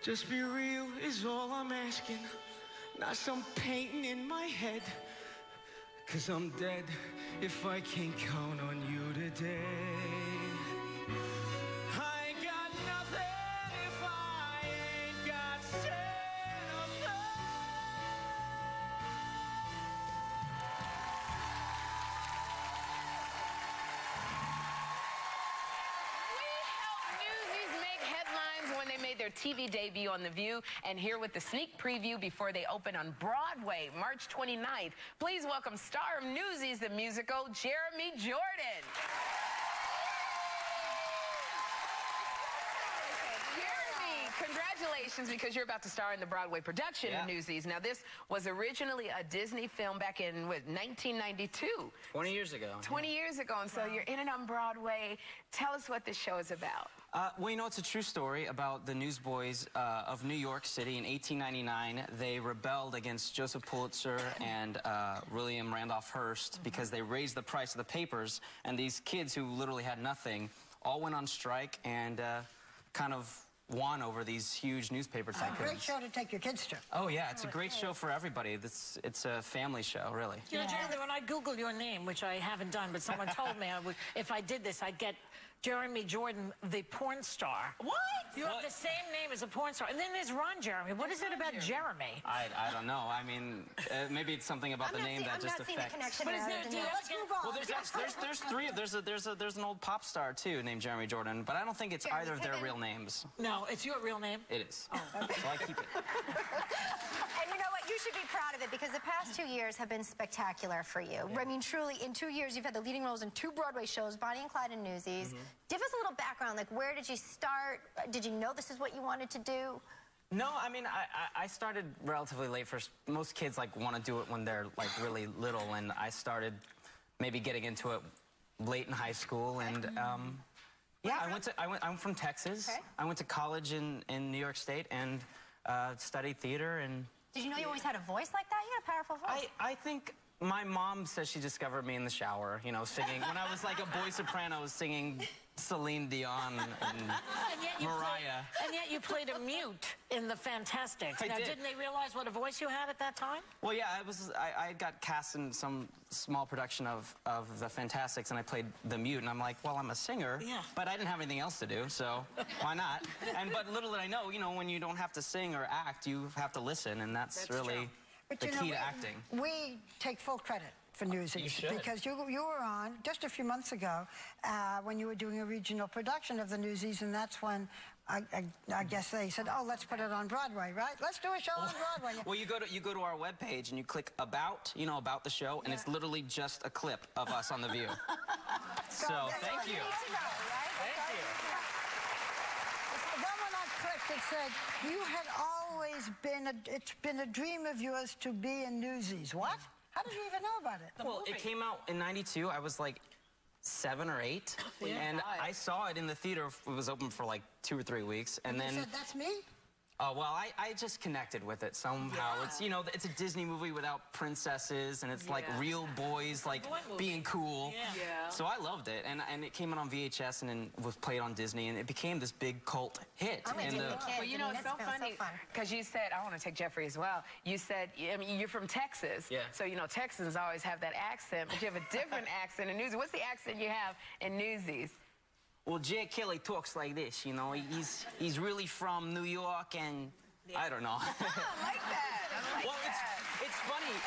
Just be real is all I'm asking. Not some painting in my head. 'Cause I'm dead if I can't count on you today. I ain't got nothing if I ain't got Santa Fe. We helped Newsies make headlines when they made their TV debut on The View, and here with the sneak preview before they open on Broadway, March 29th. Please welcome star of Newsies, the musical, Jeremy Jordan. Jeremy, congratulations, because you're about to star in the Broadway production of Newsies. Now, this was originally a Disney film back in, 1992? 20 years ago. 20 years ago, and so you're in it on Broadway. Tell us what this show is about. Well, you know, it's a true story about the newsboys of New York City in 1899. They rebelled against Joseph Pulitzer and William Randolph Hearst because they raised the price of the papers, and these kids who literally had nothing all went on strike and kind of won over these huge newspaper tycoons. A great show to take your kids to. Oh, yeah, it's a great show for everybody. It's a family show, really. You know, Jeremy, when I Googled your name, which I haven't done, but someone told me if I did this, I'd get Jeremy Jordan, the porn star. What? You have the same name as a porn star. And then there's Ron Jeremy. What is it about Jeremy? I don't know. I mean, maybe it's something about the name that just affects. But is there, Let's move on. Well, there's three. There's an old pop star too named Jeremy Jordan, but I don't think it's either of their real names. No, it's your real name? It is. Oh, okay. So I keep it. And you know what? You should be proud of it, because the past 2 years have been spectacular for you. Yeah. I mean, truly, in 2 years, you've had the leading roles in 2 Broadway shows, Bonnie and Clyde and Newsies. Give us a little background. Like, where did you start? Did you know this is what you wanted to do? No, I mean, I started relatively late. Most kids, like, want to do it when they're, like, really little, and I started maybe getting into it late in high school, and, yeah, I'm from Texas. Okay. I went to college in New York State and studied theater. And did you know you always had a voice like that? You had a powerful voice. I think my mom says she discovered me in the shower, you know, singing. When I was like a boy soprano, I was singing Celine Dion and Mariah. And yet you played a mute in the Fantastics. I did. Didn't they realize what a voice you had at that time? Well, yeah, I got cast in some small production of the Fantastics, and I played the mute, and I'm like, well, I'm a singer, but I didn't have anything else to do, so why not? But little did I know, you know, when you don't have to sing or act, you have to listen, and that's really the key to acting. We take full credit for Newsies, because you were on just a few months ago when you were doing a regional production of the Newsies, and that's when I guess they said, oh, let's put it on Broadway, right? Let's do a show on Broadway. Well, you go to our webpage and you click about, you know, about the show, and it's literally just a clip of us on The View. So thank you. Thank you. Then when I clicked, it said, you had always been, it's been a dream of yours to be in Newsies. What? How did you even know about it? Well, it came out in '92. I was like 7 or 8, and I saw it in the theater. It was open for like 2 or 3 weeks, and then you said, that's me? Oh, well, I just connected with it somehow. Yeah. It's, you know, it's a Disney movie without princesses, and it's like real boys, like being cool. Yeah. So I loved it, and it came out on VHS and then was played on Disney, and it became this big cult hit. Well, you know, it's so funny, because you said, I want to take Jeffrey as well. You said, I mean, you're from Texas, so, you know, Texans always have that accent, but you have a different accent in Newsies. What's the accent you have in Newsies? Well, Jay Kelly talks like this, you know. He's really from New York, and I don't know. I like that. I like that. It's funny.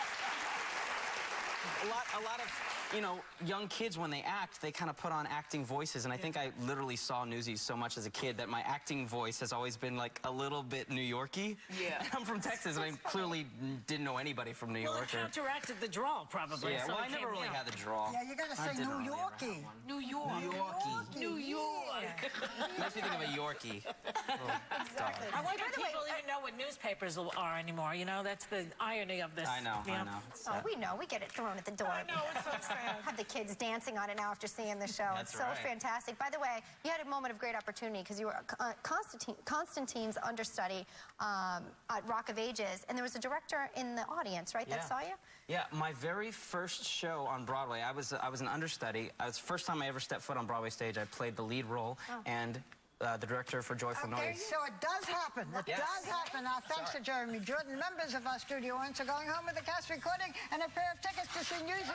A lot of, you know, young kids, when they act, they kind of put on acting voices, and I think I literally saw Newsies so much as a kid that my acting voice has always been like a little bit New Yorky. Yeah. I'm from Texas, and I clearly didn't know anybody from New York. Well, it counteracted the draw, probably. Yeah, so well, I never really had the draw. Yeah, you gotta say New Yorkie. New York. New Yorkie. New York. Makes me think of a Yorkie. Exactly. I wonder if people even know what newspapers are anymore. You know, that's the irony of this. I know, I know. Oh, we know. We get it thrown at the door. I know, it's so sad. Have the kids dancing on it now after seeing the show. That's it's so fantastic. By the way, you had a moment of great opportunity, because you were Constantine's understudy at Rock of Ages, and there was a director in the audience, right, that saw you? Yeah, my very first show on Broadway, I was an understudy. It was the first time I ever stepped foot on Broadway stage. I played the lead role, and the director for Joyful Okay, Noise. so it does happen. It Yes. does happen. Now, thanks to Jeremy Jordan, members of our studio audience are going home with a cast recording and a pair of tickets to see Newsies.